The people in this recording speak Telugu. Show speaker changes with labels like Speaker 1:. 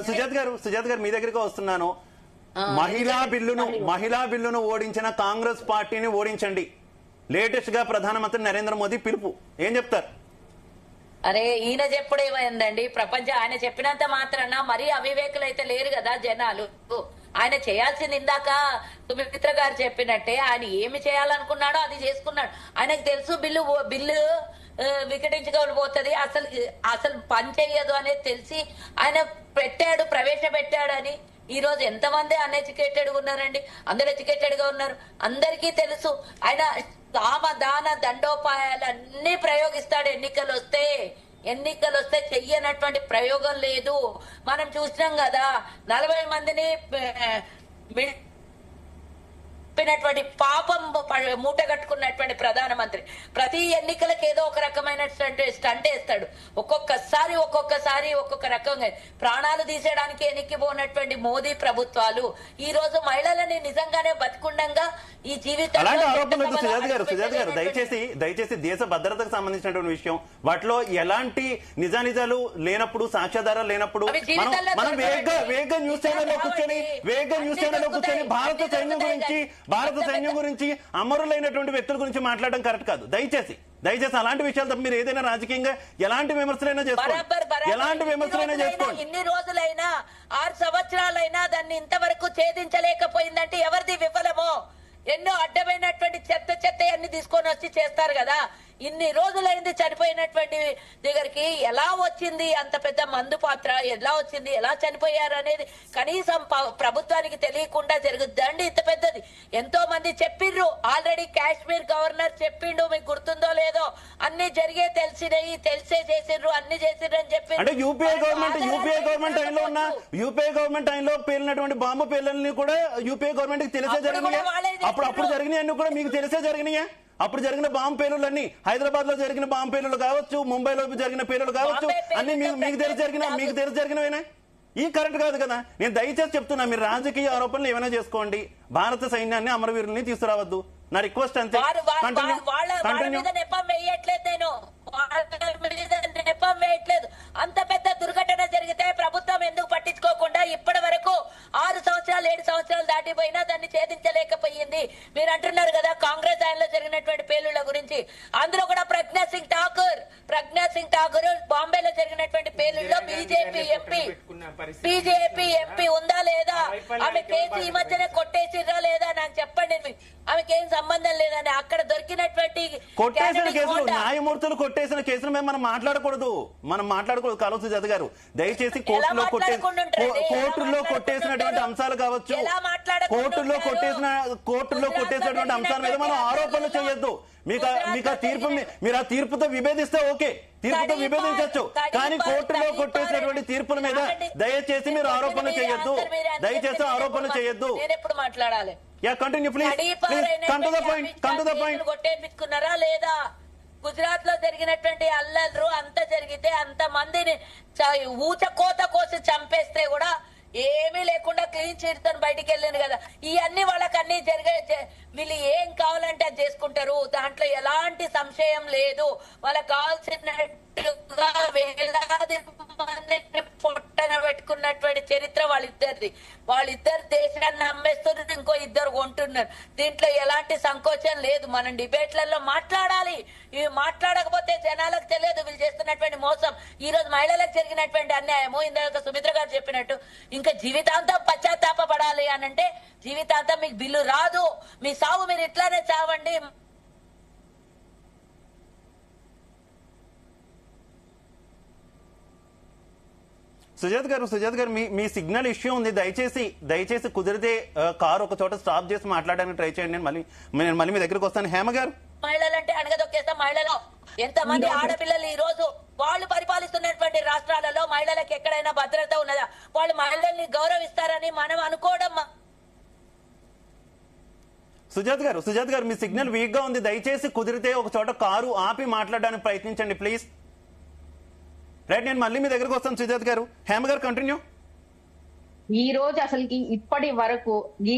Speaker 1: సుజాత్ గారు మీ దగ్గరికి వస్తున్నాను. మహిళా బిల్లును ఓడించిన కాంగ్రెస్ పార్టీని ఓడించండి. లేటెస్ట్ గా ప్రధానమంత్రి నరేంద్ర మోదీ పిలుపు. ఏం చెప్తారు?
Speaker 2: అరే ఈయన చెప్పుడేమైందండి? ఆయన చెప్పినంత మాత్రాన మరీ అవివేకులు అయితే లేరు కదా జనాలు. ఆయన చేయాల్సింది ఇందాక సుమిత్ర గారు చెప్పినట్టే ఆయన ఏమి చేయాలనుకున్నాడో అది చేసుకున్నాడు. ఆయనకు తెలుసు బిల్లు వికటించుకోకపోతుంది, అసలు పని చేయదు అనేది తెలిసి ఆయన ప్రవేశపెట్టాడని. ఈ రోజు ఎంతమంది అన్ఎడ్యుకేటెడ్ గా ఉన్నారండి? అందరు ఎడ్యుకేటెడ్ గా ఉన్నారు. అందరికీ తెలుసు ఆయన దాన దండోపాయాలన్నీ ప్రయోగిస్తాడు. ఎన్నికలు వస్తే చెయ్యనటువంటి ప్రయోగం లేదు. మనం చూసినాం కదా, 40 మందిని పాపం మూట కట్టుకున్నటువంటి ప్రధానమంత్రి ప్రతి ఎన్నికలకు ఏదో ఒక రకమైన స్టంట్ వేస్తాడు. ఒక్కొక్కసారి ఒక్కొక్క రకంగా ప్రాణాలు తీసేయడానికి ఎన్నికిపోయినటువంటి మోదీ ప్రభుత్వాలు ఈ రోజు మహిళలని నిజంగానే బతికుండంగా ఈ జీవితం.
Speaker 1: దయచేసి దేశ భద్రతకు సంబంధించినటువంటి విషయం, వాటిలో ఎలాంటి నిజానిజాలు లేనప్పుడు, సాక్ష్యాధారాలు లేనప్పుడు మనం వేగంగా న్యూస్ ఛానల్లో కూర్చొని భారత సైన్యం గురించి అమరులైనటువంటి వ్యక్తుల గురించి మాట్లాడడం కరెక్ట్ కాదు. దయచేసి అలాంటి విషయాలు తప్ప మీరు ఏదైనా రాజకీయంగా ఎలాంటి విమర్శలైనా చేసుకోండి.
Speaker 2: ఇన్ని రోజులైనా 6 సంవత్సరాలైనా దాన్ని ఇంతవరకు ఛేదించలేకపోయిందంటే ఎవరిది విఫలమో? ఎన్నో అడ్డమైనటువంటి చెత్త అన్ని తీసుకొని వచ్చి చేస్తారు కదా. ఇన్ని రోజులైంది చనిపోయినటువంటి దగ్గరికి ఎలా వచ్చింది అంత పెద్ద మందు పాత్ర? ఎలా వచ్చింది, ఎలా చనిపోయారు అనేది కనీసం ప్రభుత్వానికి తెలియకుండా జరుగుద్దండి. ఇంత పెద్దది ఎంతో మంది చెప్పిండ్రు. ఆల్రెడీ కాశ్మీర్ గవర్నర్ చెప్పిండు, మీకు గుర్తుందో లేదో, అన్ని జరిగే తెలిసే చేసిండ్రు, అన్ని చేసిండ్రు అని చెప్పి.
Speaker 1: అంటే యూపీఏ గవర్నమెంట్ టైంలో పేలినటువంటి బాంబు పేర్లని కూడా యూపీఏ గవర్నమెంట్ కి తెలిసే జరిగినాయి. అప్పుడు జరిగినాయి అన్ని కూడా మీకు తెలిసే జరిగినాయా? అప్పుడు జరిగిన బాంబు పేలులన్నీ, హైదరాబాద్ లో జరిగిన బాంబు పేలులు కావచ్చు, ముంబైలో జరిగిన పేలులు కావచ్చు, అన్ని మీకు తెలిసి జరిగినవేనా? ఈ కరెక్ట్ కాదు కదా. నేను దయచేసి చెప్తున్నా, మీరు రాజకీయ ఆరోపణలు ఏమైనా చేసుకోండి, భారత సైన్యాన్ని అమరవీరుల్ని తీసుకురావద్దు. నా రిక్వెస్ట్ అంతే.
Speaker 2: వేయట్లేదు. అంత పెద్ద దుర్ఘటన జరిగితే ప్రభుత్వం ఎందుకు పట్టించుకోకుండా ఇప్పటి వరకు 6 సంవత్సరాలు 7 సంవత్సరాలు దాటిపోయినా దాన్ని ఛేదించలేకపోయింది? మీరు అంటున్నారు కదా కాంగ్రెస్ ఆయనలో జరిగినటువంటి పేలుళ్ల గురించి. అందులో కూడా ప్రజ్ఞా సింగ్ ఠాకూర్ బాంబేలో జరిగినటువంటి పేలుళ్లో బీజేపీ ఎంపీ ఉందా లేదా? ఆమె కేసు ఈ మధ్యనే కొట్టేసిర్రా లేదా నాకు చెప్పండి. ఆమెకేం సంబంధం లేదని అక్కడ దొరికినటువంటి
Speaker 1: న్యాయమూర్తులు కొట్టేసిన కేసులు మేము మనం మాట్లాడకూడదు. కాళోజీ సుజాత గారు, దయచేసి కోర్టులో కొట్టేసినటువంటి అంశాలు కావచ్చు, కోర్టులో కొట్టేసినటువంటి అంశాల మీద మనం ఆరోపణలు చేయొద్దు. మీకు ఆ తీర్పుతో విభేదిస్తే ఓకే, తీర్పుతో విభేదించవచ్చు, కానీ కోర్టులో కొట్టేసినటువంటి తీర్పుల మీద దయచేసి మీరు ఆరోపణలు చేయొద్దు.
Speaker 2: మాట్లాడాలి.
Speaker 1: Continue please.
Speaker 2: కొట్టేపించుకున్నారా లేదా? గుజరాత్ లో జరిగినటువంటి అల్లర్లు అంత జరిగితే అంత మందిని ఊచకోత కోసి చంపేస్తే కూడా ఏమీ లేకుండా క్లీన్ చిట్తో బయటికి వెళ్ళింది కదా. ఇవన్నీ వాళ్ళకన్నీ వీళ్ళు ఏం కావాలంటే అది చేసుకుంటారు. దాంట్లో ఎలాంటి సంశయం లేదు. వాళ్ళకి కావాల్సినట్టుగా వేలాది మందిని పొట్టన పెట్టుకున్నటువంటి చరిత్ర వాళ్ళిద్దరు దేశాన్ని అమ్మేస్తున్నారు, ఇంకో 2 కొంటున్నారు. దీంట్లో ఎలాంటి సంకోచం లేదు. మనం డిబేట్లలో మాట్లాడాలి. ఇవి మాట్లాడకపోతే జనాలకు తెలియదు వీళ్ళు చేస్తున్నటువంటి మోసం. ఈ రోజు మహిళలకు జరిగినటువంటి అన్యాయము ఇందాక సుమిత్ర గారు చెప్పినట్టు ఇంకా జీవితాంతం పశ్చాత్తాపడాలి అనంటే జీవితాంతం మీకు బిల్లు రాదు. మీ సాగు మీరు ఇట్లానే చావండి.
Speaker 1: సుజాత్ గారు మీ సిగ్నల్ ఇష్యూ ఉంది. దయచేసి కుదిరితే కారు ఒక చోట స్టాప్ చేసి మాట్లాడడానికి ట్రై చేయండి. నేను మళ్ళీ మీ దగ్గరకు వస్తాను. హేమ గారు,
Speaker 2: మహిళలంటే అణగదొక్కేస్తాం. మహిళలు ఎంతమంది ఆడపిల్లలు ఈ రోజు వాళ్ళు పరిపాలిస్తున్నటువంటి రాష్ట్రాలలో మహిళలకు ఎక్కడైనా భద్రత ఉన్నదా? వాళ్ళు మహిళల్ని గౌరవిస్తారని మనం అనుకోవడం.
Speaker 1: సుజాత్ గారు మీ సిగ్నల్ వీక్ గా ఉంది. దయచేసి కుదిరితే ఒక చోట కారు ఆపి మాట్లాడడానికి ప్రయత్నించండి ప్లీజ్. రైట్, నేను మళ్ళీ మీ దగ్గరకు వస్తాను సుజాత్ గారు. హేమ గారు కంటిన్యూ.
Speaker 3: ఈ రోజు అసలుకి ఇప్పటి వరకు ఈ